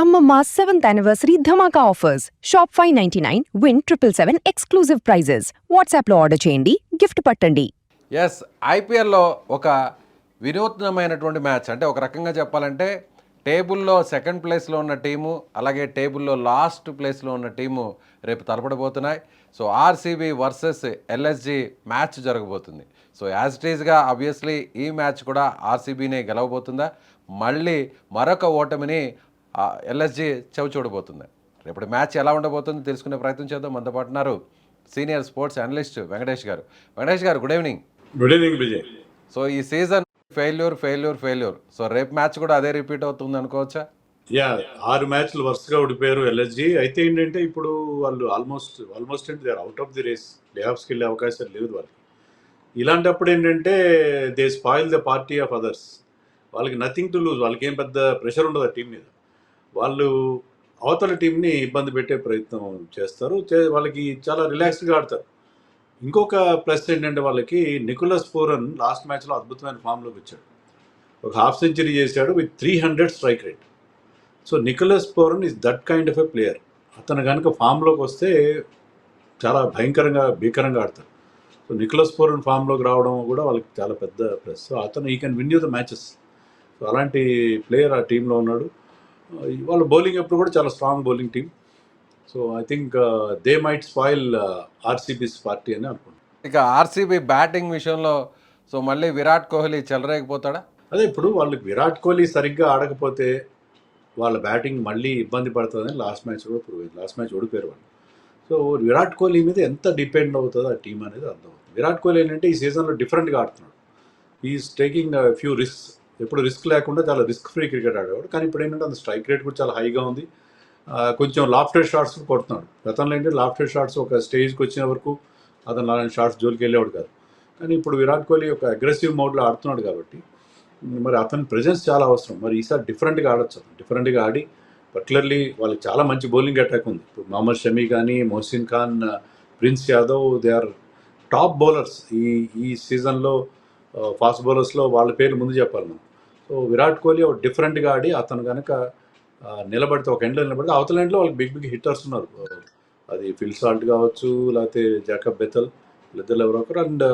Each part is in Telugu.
Amma 7th anniversary Dhamaka offers. Shop 599, win 777 exclusive prizes. WhatsApp లో ఆర్డర్ చేయండి, గిఫ్ట్ పట్టండి. ఎస్, ఐపీఎల్లో ఒక వినూత్నమైనటువంటి మ్యాచ్. అంటే ఒక రకంగా చెప్పాలంటే టేబుల్లో సెకండ్ ప్లేస్లో ఉన్న టీము, అలాగే టేబుల్లో లాస్ట్ ప్లేస్లో ఉన్న టీము రేపు తలపడబోతున్నాయి. So RCB versus LSG match జరగబోతుంది. సో యాజ్ ఇట్ ఈజ్గా ఆబ్వియస్లీ ఈ మ్యాచ్ కూడా ఆర్సీబీనే గెలవబోతుందా, మళ్ళీ మరొక ఓటమిని ఎల్ఎస్జీ చవి చూడబోతుంది. రేపటి మ్యాచ్ ఎలా ఉండబోతుందో తెలుసుకునే ప్రయత్నం చేద్దాం. మనతో పాటు ఉన్నారు సీనియర్ స్పోర్ట్స్ అనలిస్ట్ వెంకటేష్ గారు. వెంకటేష్ గారు, good evening. Good evening Vijay. So ఈ సీజన్ ఫెయిల్యూర్. సో రేపు మ్యాచ్ కూడా అదే రిపీట్ అవుతుంది అనుకోవచ్చా? 6 మ్యాచ్లు వరుసగా ఓడిపోయారు ఎల్ఎస్జీ. అయితే ఏంటంటే ఇప్పుడు వాళ్ళు ఆల్మోస్ట్ అంటే they are out of the race. Play ఆఫ్స్కి వెళ్ళే అవకాశాలు లేదు వాళ్ళకి. ఇలాంటప్పుడు ఏంటంటే they spoil the party of others. వాళ్ళకి నథింగ్ టు లూజ్. వాళ్ళకి ఏం పెద్ద ప్రెషర్ ఉండదు ఆ టీం మీద. వాళ్ళు అవతల టీంని ఇబ్బంది పెట్టే ప్రయత్నం చేస్తారు. వాళ్ళకి చాలా రిలాక్స్డ్గా ఆడతారు. ఇంకొక ప్లస్ ఏంటంటే వాళ్ళకి నికోలస్ పూరన్ లాస్ట్ మ్యాచ్లో అద్భుతమైన ఫామ్లోకి వచ్చాడు. ఒక హాఫ్ సెంచరీ చేశాడు with 300 strike rate. So Nicholas Pooran is that kind of a player. అతను కనుక ఫామ్లోకి వస్తే చాలా భీకరంగా ఆడతారు. సో నికోలస్ పూరన్ ఫామ్లోకి రావడం కూడా వాళ్ళకి చాలా పెద్ద ప్లస్. సో అతను ఈ can win you the matches. So అలాంటి ప్లేయర్ ఆ టీంలో ఉన్నాడు. వాళ్ళ బౌలింగ్ ఎప్పుడు కూడా చాలా strong bowling team. So I think they might spoil RCB's party అని అనుకుంటున్నాను. ఇక ఆర్సీబీ బ్యాటింగ్ విషయంలో సో మళ్ళీ విరాట్ కోహ్లీ చెలరేగిపోతాడా? అదే ఇప్పుడు వాళ్ళకి విరాట్ కోహ్లీ సరిగ్గా ఆడకపోతే వాళ్ళ బ్యాటింగ్ మళ్ళీ ఇబ్బంది పడుతుందని లాస్ట్ మ్యాచ్ కూడా ప్రూవ్ అయింది. లాస్ట్ మ్యాచ్ ఓడిపోయారు వాళ్ళు. సో విరాట్ కోహ్లీ మీద ఎంత డిపెండ్ అవుతుందో ఆ టీం అనేది అర్థమవుతుంది. విరాట్ కోహ్లీ ఏంటంటే ఈ సీజన్లో డిఫరెంట్గా ఆడుతున్నాడు. Is taking few risks. ఎప్పుడు రిస్క్ లేకుండా చాలా రిస్క్ ఫ్రీ క్రికెట్ ఆడేవాడు. కానీ ఇప్పుడు ఏంటంటే అంత స్ట్రైక్ రేట్ కూడా చాలా హైగా ఉంది. కొంచెం లాఫ్టెడ్ షాట్స్ కొడుతున్నాడు. గతంలో ఏంటంటే లాఫ్టెడ్ షాట్స్ ఒక స్టేజ్కి వచ్చిన వరకు అతను అలాంటి షాట్స్ జోలికి వెళ్ళేవాడు కాదు. కానీ ఇప్పుడు విరాట్ కోహ్లీ ఒక అగ్రెసివ్ మోడ్లో ఆడుతున్నాడు కాబట్టి మరి అతని ప్రెజెన్స్ చాలా అవసరం. మరి ఈసారి డిఫరెంట్గా ఆడొచ్చు. డిఫరెంట్గా ఆడి పర్టికులర్లీ వాళ్ళకి చాలా మంచి బౌలింగ్ అటాక్ ఉంది. ఇప్పుడు మహమ్మద్ షమీ కానీ, Mohsin Khan, Prince Yadav, they are top bowlers ఈ సీజన్లో. ఫాస్ట్ బౌలర్స్లో వాళ్ళ పేర్లు ముందు చెప్పాలి మనం. సో విరాట్ కోహ్లీ ఒక డిఫరెంట్గా ఆడి అతను కనుక నిలబడితే, ఒక ఎండ్లో నిలబడితే అవతల ఎండ్లో వాళ్ళకి బిగ్ హిట్టర్స్ ఉన్నారు. అది ఫిల్ సాల్ట్ కావచ్చు, లేకపోతే జాకబ్ బెథల్, వీళ్ళిద్దరు ఎవరో ఒకరు. And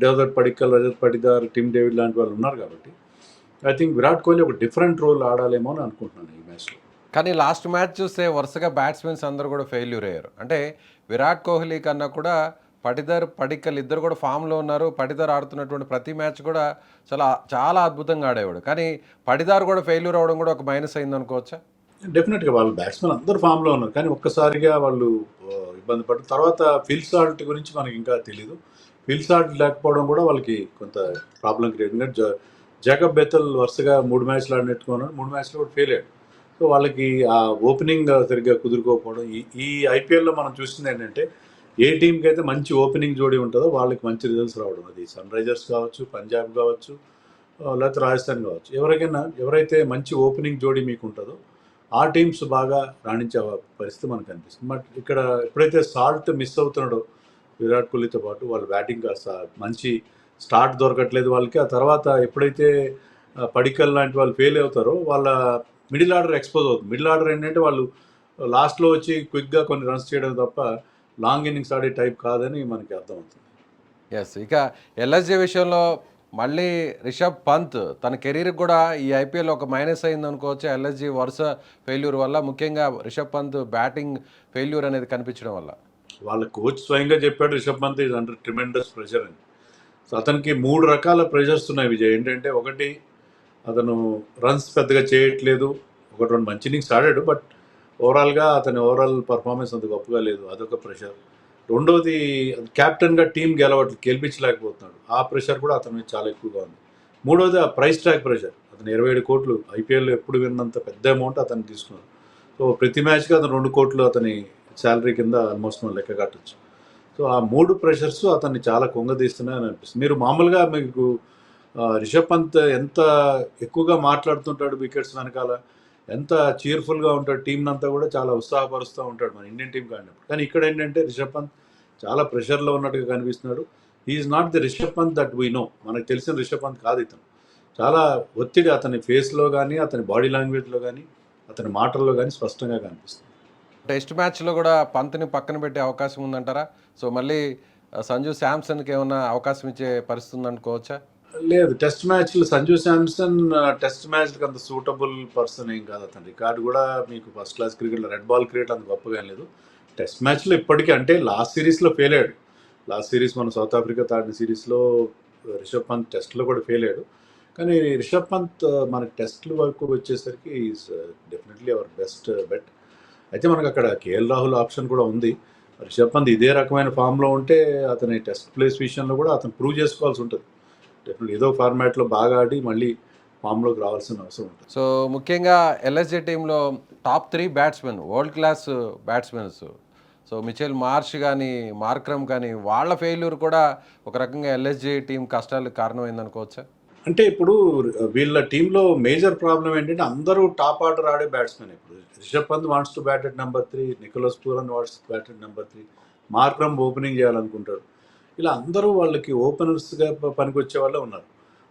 Devdutt Padikkal, Rajat Patidar, Tim David లాంటి వాళ్ళు ఉన్నారు కాబట్టి ఐ థింక్ విరాట్ కోహ్లీ ఒక డిఫరెంట్ రోల్ ఆడాలేమో అని అనుకుంటున్నాను ఈ మ్యాచ్లో. కానీ లాస్ట్ మ్యాచ్ చూస్తే వరుసగా బ్యాట్స్మెన్స్ అందరూ కూడా ఫెయిల్యూర్ అయ్యారు. అంటే విరాట్ కోహ్లీ కన్నా కూడా పటిదార్, పడిక్కల్ ఇద్దరు కూడా ఫామ్లో ఉన్నారు. పటిదార్ ఆడుతున్నటువంటి ప్రతి మ్యాచ్ కూడా చాలా అద్భుతంగా ఆడేవాడు. కానీ పటిదార్ కూడా ఫెయిల్యూర్ అవ్వడం కూడా ఒక మైనస్ అయింది అనుకోవచ్చా? డెఫినెట్గా వాళ్ళు బ్యాట్స్మెన్ అందరూ ఫామ్లో ఉన్నారు. కానీ ఒక్కసారిగా వాళ్ళు ఇబ్బంది పడ్డారు. తర్వాత ఫిల్ సాల్ట్ గురించి మనకి ఇంకా తెలీదు. ఫిల్ సాల్ట్ లేకపోవడం కూడా వాళ్ళకి కొంత ప్రాబ్లం క్రియేట్. ఎందుకంటే జాకబ్ బెథల్ వరుసగా 3 మ్యాచ్లు ఆడినట్టుకున్నాడు. 3 మ్యాచ్లు కూడా ఫెయిల్ అయ్యాడు. సో వాళ్ళకి ఆ ఓపెనింగ్ సరిగ్గా కుదురుకోకపోవడం. ఈ ఐపీఎల్లో మనం చూసింది ఏంటంటే ఏ టీంకి అయితే మంచి ఓపెనింగ్ జోడీ ఉంటుందో వాళ్ళకి మంచి రిజల్ట్స్ రావడం. అది సన్ రైజర్స్ కావచ్చు, పంజాబ్ కావచ్చు, లేకపోతే రాజస్థాన్ కావచ్చు. ఎవరైతే మంచి ఓపెనింగ్ జోడీ మీకు ఉంటుందో ఆ టీమ్స్ బాగా రాణించే పరిస్థితి మనకు కనిపిస్తుంది. బట్ ఇక్కడ ఎప్పుడైతే సాల్ట్ మిస్ అవుతున్నాడో విరాట్ కోహ్లీతో పాటు వాళ్ళ బ్యాటింగ్ కాస్త మంచి స్టార్ట్ దొరకట్లేదు వాళ్ళకి. ఆ తర్వాత ఎప్పుడైతే పడిక్కల్ లాంటి వాళ్ళు ఫెయిల్ అవుతారో వాళ్ళ మిడిల్ ఆర్డర్ ఎక్స్పోజ్ అవుతుంది. మిడిల్ ఆర్డర్ ఏంటంటే వాళ్ళు లాస్ట్లో వచ్చి క్విక్గా కొన్ని రన్స్ చేయడం తప్ప లాంగ్ ఇన్నింగ్స్ ఆడే టైప్ కాదని మనకి అర్థమవుతుంది. ఎస్, ఇక ఎల్ఎస్జీ విషయంలో మళ్ళీ రిషబ్ పంత్ తన కెరీర్కి కూడా ఈ ఐపీఎల్ ఒక మైనస్ అయింది అనుకోవచ్చు. ఎల్ఎస్జీ వరుస ఫెయిల్యూర్ వల్ల, ముఖ్యంగా రిషబ్ పంత్ బ్యాటింగ్ ఫెయిల్యూర్ అనేది కనిపించడం వల్ల. వాళ్ళ కోచ్ స్వయంగా చెప్పాడు Rishabh Pant is under tremendous pressure అని. సో అతనికి 3 రకాల ప్రెషర్స్ ఉన్నాయి విజయ్. ఏంటంటే ఒకటి, అతను రన్స్ పెద్దగా చేయట్లేదు. 1-2 మంచి ఇన్నింగ్స్ ఆడాడు, బట్ ఓవరాల్గా అతని ఓవరాల్ పర్ఫార్మెన్స్ అంత గొప్పగా లేదు. అదొక ప్రెషర్. రెండోది, క్యాప్టెన్గా టీం గెలిపించలేకపోతున్నాడు. ఆ ప్రెషర్ కూడా అతని మీద చాలా ఎక్కువగా ఉంది. మూడోది ఆ ప్రైస్ ట్యాగ్ ప్రెషర్. అతను 27 కోట్లు ఐపీఎల్లో ఎప్పుడు విన్నంత పెద్ద అమౌంట్ అతను తీసుకున్నారు. సో ప్రతి మ్యాచ్కి అతను 2 కోట్లు అతని శాలరీ కింద ఆల్మోస్ట్ మనం లెక్క కట్టచ్చు. సో ఆ 3 ప్రెషర్స్ అతన్ని చాలా కుంగదీస్తున్నాయని అనిపిస్తుంది. మీరు మామూలుగా మీకు రిషబ్ పంత్ ఎంత ఎక్కువగా మాట్లాడుతుంటాడు వికెట్స్ వెనకాల, ఎంత చీర్ఫుల్గా ఉంటాడు, టీంని అంతా కూడా చాలా ఉత్సాహపరుస్తూ ఉంటాడు మన ఇండియన్ టీం కాడినప్పుడు. కానీ ఇక్కడ ఏంటంటే రిషబ్ పంత్ చాలా ప్రెషర్లో ఉన్నట్టుగా కనిపిస్తున్నాడు. Is not the Rishabh Pant that we know. మనకు తెలిసిన రిషబ్ పంత్ కాదు ఇతను. చాలా ఒత్తిడి అతని ఫేస్లో కానీ, అతని బాడీ లాంగ్వేజ్లో కానీ, అతని మాటల్లో కానీ స్పష్టంగా కనిపిస్తుంది. టెస్ట్ మ్యాచ్లో కూడా పంత్ని పక్కన పెట్టే అవకాశం ఉందంటారా? సో మళ్ళీ సంజు శాంసన్కి ఏమన్నా అవకాశం ఇచ్చే పరిస్థితి ఉందనుకోవచ్చా? లేదు, టెస్ట్ మ్యాచ్లు సంజు శాంసన్ టెస్ట్ మ్యాచ్లకు అంత సూటబుల్ పర్సన్ ఏం కాదు. అతని రికార్డు కూడా మీకు ఫస్ట్ క్లాస్ క్రికెట్లో రెడ్ బాల్ క్రికెట్ అంత గొప్పగా ఏం లేదు. టెస్ట్ మ్యాచ్లో ఇప్పటికీ అంటే లాస్ట్ సిరీస్లో ఫెయిల్ అయ్యాడు. లాస్ట్ సిరీస్ మన సౌత్ ఆఫ్రికాతో ఆడిన సిరీస్లో రిషబ్ పంత్ టెస్ట్లో కూడా ఫెయిల్ అయ్యాడు. కానీ రిషబ్ పంత్ మనకి టెస్ట్ల వరకు వచ్చేసరికి is definitely our best bet. అయితే మనకు అక్కడ కేఎల్ రాహుల్ ఆప్షన్ కూడా ఉంది. రిషబ్ పంత్ ఇదే రకమైన ఫామ్లో ఉంటే అతని టెస్ట్ ప్లేస్ విషయంలో కూడా అతను ప్రూవ్ చేసుకోవాల్సి ఉంటుంది. డెఫినెట్లీ ఏదో ఫార్మాట్లో బాగా ఆడి మళ్ళీ ఫామ్లోకి రావాల్సిన అవసరం ఉంటుంది. సో ముఖ్యంగా ఎల్ఎస్జే టీంలో top 3 batsmen, world class batsmen. So Mitchell Marsh కానీ, మార్క్రమ్ కానీ, వాళ్ళ ఫెయిల్యూర్ కూడా ఒక రకంగా ఎల్ఎస్జే టీం కష్టాలకు కారణమైందనుకోవచ్చా? అంటే ఇప్పుడు వీళ్ళ టీంలో మేజర్ ప్రాబ్లం ఏంటంటే అందరూ టాప్ ఆర్డర్ ఆడే బ్యాట్స్మెన్. ఇప్పుడు Rishabh Pant wants to bat at number 3, Nicholas Pooran wants to bat at number 3, Markram opening చేయాలనుకుంటాడు. ఇలా అందరూ వాళ్ళకి ఓపెనర్స్గా పనికొచ్చే వాళ్ళే ఉన్నారు.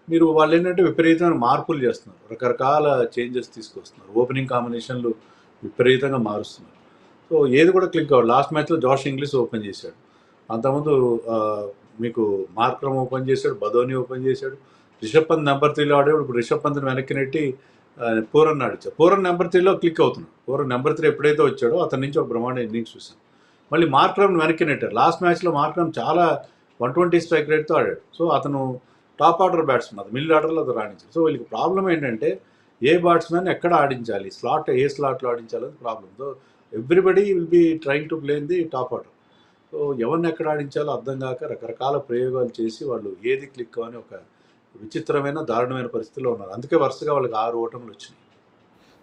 మీరు వాళ్ళు ఏంటంటే విపరీతమైన మార్పులు చేస్తున్నారు, రకరకాల చేంజెస్ తీసుకొస్తున్నారు, ఓపెనింగ్ కాంబినేషన్లు విపరీతంగా మారుస్తున్నారు. సో ఏది కూడా క్లిక్ అవ్వదు. లాస్ట్ మ్యాచ్లో జాష్ ఇంగ్లీష్ ఓపెన్ చేశాడు, అంతకుముందు మీకు మార్క్రమ్ ఓపెన్ చేశాడు, బదోని ఓపెన్ చేశాడు. రిషబ్ పంత్ నెంబర్ 3లో ఆడేవాడు. ఇప్పుడు రిషబ్ పంత్ని వెనక్కి నెట్టి పూరన్ ఆడిచ్చాడు. పూరన్ నెంబర్ 3లో క్లిక్ అవుతున్నాడు. పూరన్ నెంబర్ 3 ఎప్పుడైతే వచ్చాడో అతని నుంచి ఒక బ్రహ్మాండ ఇన్నింగ్స్ చూసాం. మళ్ళీ మార్క్రమ్ వెనక్కి నెట్టారు. లాస్ట్ మ్యాచ్లో మార్క్రమ్ చాలా 120 స్ట్రైక్ రేట్తో ఆడాడు. సో అతను టాప్ ఆర్డర్ బ్యాట్స్మెన్, అది మిడిల్ ఆర్డర్లో అది రాణించాడు. సో వీళ్ళకి ప్రాబ్లం ఏంటంటే ఏ బ్యాట్స్మెన్ ఎక్కడ ఆడించాలి, ఏ స్లాట్లో ఆడించాలని problem. So everybody will be trying to play in the top order. So ఎవరిని ఎక్కడ ఆడించాలో అర్థం కాక రకరకాల ప్రయోగాలు చేసి వాళ్ళు ఏది క్లిక్ అని ఒక విచిత్రమైన దారుణమైన పరిస్థితిలో ఉన్నారు. అందుకే వరుసగా వాళ్ళకి 6 ఓటములు వచ్చినాయి.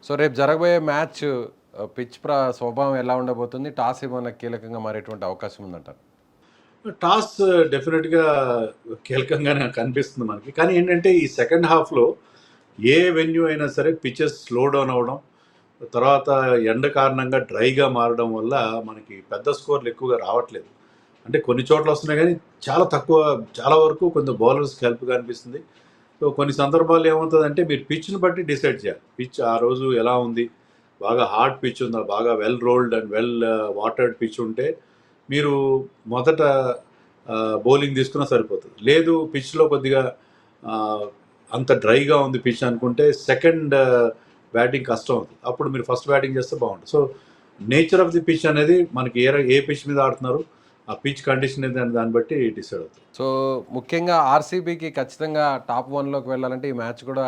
సో రేపు జరగబోయే మ్యాచ్ పిచ్ స్వభావం ఎలా ఉండబోతుంది? టాస్ ఏమైనా కీలకంగా మారేటువంటి అవకాశం ఉందంటారు? టాస్ డెఫినెట్గా కీలకంగానే కనిపిస్తుంది మనకి. కానీ ఏంటంటే ఈ సెకండ్ హాఫ్లో ఏ వెన్యూ అయినా సరే పిచెస్ స్లో డౌన్ అవ్వడం, తర్వాత ఎండ కారణంగా డ్రైగా మారడం వల్ల మనకి పెద్ద స్కోర్లు ఎక్కువగా రావట్లేదు. అంటే కొన్ని చోట్ల వస్తున్నాయి కానీ చాలా వరకు కొంచెం బౌలర్స్కి హెల్ప్గా అనిపిస్తుంది. సో కొన్ని సందర్భాల్లో ఏమవుతుందంటే మీరు పిచ్ని బట్టి డిసైడ్ చేయాలి. పిచ్ ఆ రోజు ఎలా ఉంది, బాగా హార్డ్ పిచ్ ఉందా, బాగా well rolled and well watered pitch ఉంటే మీరు మొదట బౌలింగ్ తీసుకున్నా సరిపోతుంది. లేదు పిచ్లో కొద్దిగా అంత డ్రైగా ఉంది పిచ్ అనుకుంటే సెకండ్ బ్యాటింగ్ కష్టం అవుతుంది. అప్పుడు మీరు ఫస్ట్ బ్యాటింగ్ చేస్తే బాగుంటుంది. So nature of the pitch అనేది మనకి ఏ పిచ్ మీద ఆడుతున్నారు, ఆ పిచ్ కండిషన్ ఏంటంటే దాన్ని బట్టి డిసైడ్ అవుతుంది. సో ముఖ్యంగా ఆర్సీబీకి ఖచ్చితంగా టాప్ 1లోకి వెళ్ళాలంటే ఈ మ్యాచ్ కూడా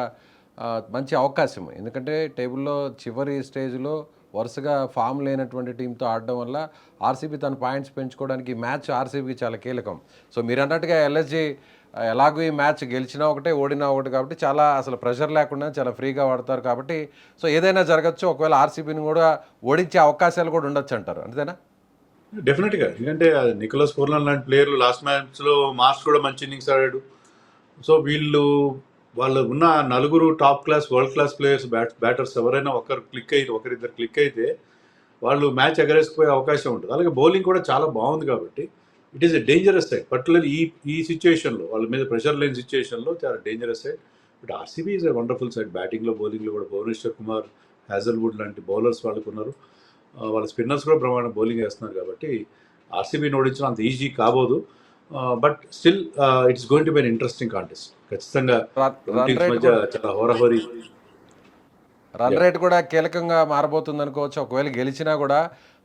మంచి అవకాశం. ఎందుకంటే టేబుల్లో చివరి స్టేజ్లో వరుసగా ఫామ్ లేనటువంటి టీంతో ఆడడం వల్ల ఆర్సీబీ తన పాయింట్స్ పెంచుకోవడానికి ఈ మ్యాచ్ ఆర్సీబీకి చాలా కీలకం. సో మీరు అన్నట్టుగా ఎల్ఎస్జీ ఎలాగో ఈ మ్యాచ్ గెలిచినా ఒకటే, ఓడినా ఒకటి కాబట్టి చాలా అసలు ప్రెషర్ లేకుండా చాలా ఫ్రీగా ఆడతారు కాబట్టి సో ఏదైనా జరగచ్చు. ఒకవేళ ఆర్సీబీని కూడా ఓడించే అవకాశాలు కూడా ఉండొచ్చు అంటారు, అంతేనా? డెఫినెట్గా. ఎందుకంటే నికోలస్ పూర్లన్ లాంటి ప్లేయర్లు లాస్ట్ మ్యాచ్లో మార్క్స్ కూడా మంచి ఇన్నింగ్స్ ఆడాడు. సో వాళ్ళు ఉన్న 4 top class world class players batters ఎవరైనా ఒకరిద్దరు క్లిక్ అయితే వాళ్ళు మ్యాచ్ ఎగరేసుకుపోయే అవకాశం ఉంటుంది. అలాగే బౌలింగ్ కూడా చాలా బాగుంది కాబట్టి it is a dangerous side. Particular ఈ సిచ్యువేషన్లో వాళ్ళ మీద ప్రెషర్ లేని సిచ్యువేషన్లో చాలా dangerous side. But RCB is a wonderful side. బ్యాటింగ్లో బౌలింగ్లో కూడా భువనేశ్వర్ కుమార్, హ్యాజల్వుడ్ లాంటి బౌలర్స్ వాళ్ళకు ఉన్నారు. వాళ్ళ స్పిన్నర్స్ కూడా బ్రహ్మాండ బౌలింగ్ వేస్తున్నారు కాబట్టి ఆర్సీబీని ఓడించడం అంత ఈజీ కాబోదు. But still it's going to be an interesting contest. ఖచ్చితంగా చాలా హోరాహోరీ. రన్ రేట్ కూడా కీలకంగా మారబోతుంది అనుకోవచ్చు. ఒకవేళ గెలిచినా కూడా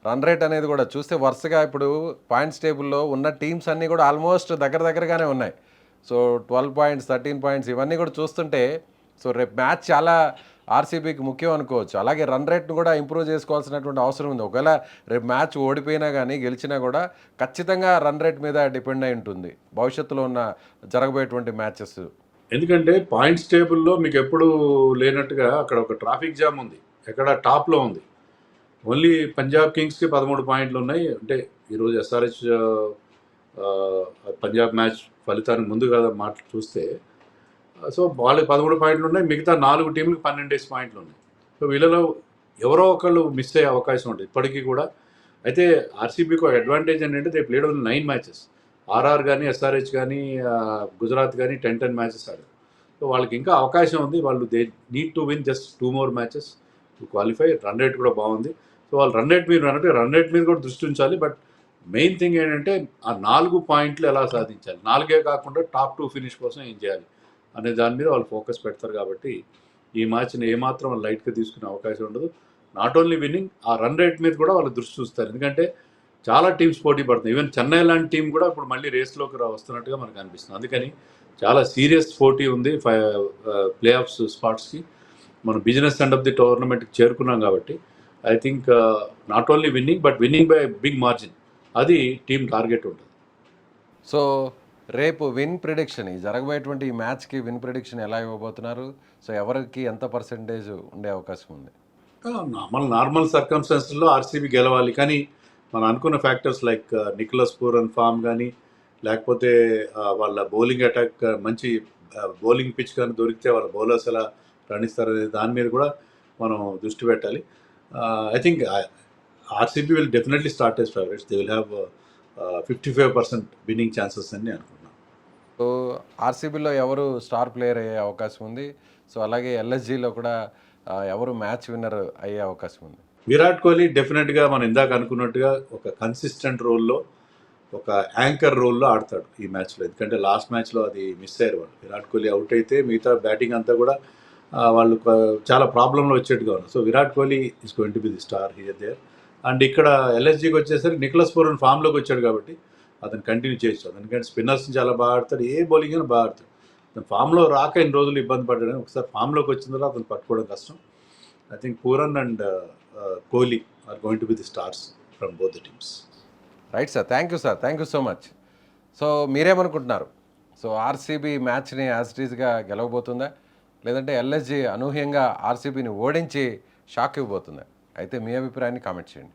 రన్ రేట్ అనేది కూడా చూస్తే వరుసగా ఇప్పుడు పాయింట్స్ టేబుల్లో ఉన్న టీమ్స్ అన్నీ కూడా ఆల్మోస్ట్ దగ్గరగానే ఉన్నాయి. సో 12 పాయింట్స్, 13 పాయింట్స్ ఇవన్నీ కూడా చూస్తుంటే సో రేపు మ్యాచ్ చాలా ఆర్సీబీకి ముఖ్యం అనుకోవచ్చు. అలాగే రన్ రేట్ను కూడా ఇంప్రూవ్ చేసుకోవాల్సినటువంటి అవసరం ఉంది. ఒకవేళ రేపు మ్యాచ్ ఓడిపోయినా కానీ గెలిచినా కూడా ఖచ్చితంగా రన్ రేట్ మీద డిపెండ్ అయి ఉంటుంది భవిష్యత్తులో ఉన్న జరగబోయేటువంటి మ్యాచెస్. ఎందుకంటే పాయింట్స్ టేబుల్లో మీకు ఎప్పుడు లేనట్టుగా అక్కడ ఒక ట్రాఫిక్ జామ్ ఉంది. ఎక్కడ టాప్లో ఉంది. ఓన్లీ పంజాబ్ కింగ్స్కి 13 పాయింట్లు ఉన్నాయి. అంటే ఈరోజు ఎస్ఆర్హెచ్ పంజాబ్ మ్యాచ్ ఫలితానికి ముందు కదా మాట చూస్తే సో వాళ్ళకి 13 పాయింట్లు ఉన్నాయి. మిగతా 4 టీంలకు 12 పాయింట్లు ఉన్నాయి. సో వీళ్ళలో ఎవరో ఒకళ్ళు మిస్ అయ్యే అవకాశం ఉంటుంది ఇప్పటికీ కూడా. అయితే ఆర్సీబీకి ఒక అడ్వాంటేజ్ ఏంటంటే they played only 9 matches. RR కానీ, ఎస్ఆర్హెచ్ కానీ, గుజరాత్ కానీ 10 మ్యాచెస్ ఆడారు. సో వాళ్ళకి ఇంకా అవకాశం ఉంది. వాళ్ళు they need to win just 2 more matches. To qualify. Run rate కూడా బాగుంది. సో వాళ్ళు రన్ రేట్ మీద అన్నట్టు రన్ రేట్ మీద కూడా దృష్టి ఉంచాలి. బట్ మెయిన్ థింగ్ ఏంటంటే ఆ 4 పాయింట్లు ఎలా సాధించాలి, 4 కాకుండా టాప్ 2 ఫినిష్ కోసం ఏం చేయాలి అనే దాని మీద వాళ్ళు ఫోకస్ పెడతారు. కాబట్టి ఈ మ్యాచ్ని ఏమాత్రం లైట్గా తీసుకునే అవకాశం ఉండదు. నాట్ ఓన్లీ విన్నింగ్, ఆ రన్ రేట్ మీద కూడా వాళ్ళు దృష్టి చూస్తారు. ఎందుకంటే చాలా టీమ్స్ పోటీ పడుతుంది. ఈవెన్ చెన్నై లాంటి టీం కూడా ఇప్పుడు మళ్ళీ రేస్లోకి వస్తున్నట్టుగా మనకు అనిపిస్తుంది. అందుకని చాలా సీరియస్ పోటీ ఉంది ప్లే ఆఫ్స్ స్పాట్స్కి. మనం బిజినెస్ ఎండ్ ఆఫ్ ది టోర్నమెంట్కి చేరుకున్నాం కాబట్టి I think not only winning but winning by big margin, అది టీం టార్గెట్ ఉంటుంది. సో రేపు విన్ ప్రిడిక్షన్, ఈ జరగబోయేటువంటి ఈ మ్యాచ్కి విన్ ప్రిడిక్షన్ ఎలా ఇవ్వబోతున్నారు? సో ఎవరికి ఎంత పర్సెంటేజ్ ఉండే అవకాశం ఉంది? నార్మల్ సర్కమ్స్టాన్సెస్లో ఆర్సీబీ గెలవాలి, కానీ మనం అనుకున్న factors like Nicholas Pooran form కానీ, లేకపోతే వాళ్ళ బౌలింగ్ అటాక్ మంచి బౌలింగ్ పిచ్ కానీ దొరికితే వాళ్ళ బౌలర్స్ ఎలా రాణిస్తారనే దాని మీద కూడా మనం దృష్టి పెట్టాలి. I think RCB will definitely start as favourites. They will have 55% winning chances అని అనుకుంటున్నాను. సో ఆర్సీబీలో ఎవరు స్టార్ ప్లేయర్ అయ్యే అవకాశం ఉంది? సో అలాగే ఎల్ఎస్జీలో కూడా ఎవరు మ్యాచ్ విన్నర్ అయ్యే అవకాశం ఉంది? విరాట్ కోహ్లీ డెఫినెట్గా మనం ఇందాక అనుకున్నట్టుగా ఒక కన్సిస్టెంట్ రోల్లో, ఒక యాంకర్ రోల్లో ఆడతాడు ఈ మ్యాచ్లో. ఎందుకంటే లాస్ట్ మ్యాచ్లో అది మిస్ అయ్యారు వాళ్ళు. విరాట్ కోహ్లీ అవుట్ అయితే మిగతా బ్యాటింగ్ అంతా కూడా వాళ్ళు చాలా ప్రాబ్లంలో వచ్చేట్టుగా ఉన్నారు. So Virat Kohli is going to be the star here there. And ఇక్కడ ఎల్ఎస్జీకి వచ్చేసరికి నికోలస్ పూరన్ ఫామ్లోకి వచ్చాడు కాబట్టి అతను కంటిన్యూ చేయొచ్చు. ఎందుకంటే స్పిన్నర్స్ని చాలా బాగా ఆడతాడు, ఏ బౌలింగ్ అయినా బాగా ఆడతాడు. అతను ఫామ్లో రాక ఇన్ని రోజులు ఇబ్బంది పడ్డాడు, ఒకసారి ఫామ్లోకి వచ్చిన తర్వాత అతను పట్టుకోవడం కష్టం. I think Pooran and Kohli are going to be the stars from both the teams. Right sir, thank you sir, thank you so much. So మీరేమనుకుంటున్నారు? సో ఆర్సీబీ మ్యాచ్ని యాజ్ ఇట్ ఈస్గా గెలవబోతుందా, లేదంటే ఎల్ఎస్జీ అనూహ్యంగా ఆర్సీబీని ఓడించి షాక్ ఇవ్వబోతుందా? అయితే మీ అభిప్రాయాన్ని కామెంట్ చేయండి.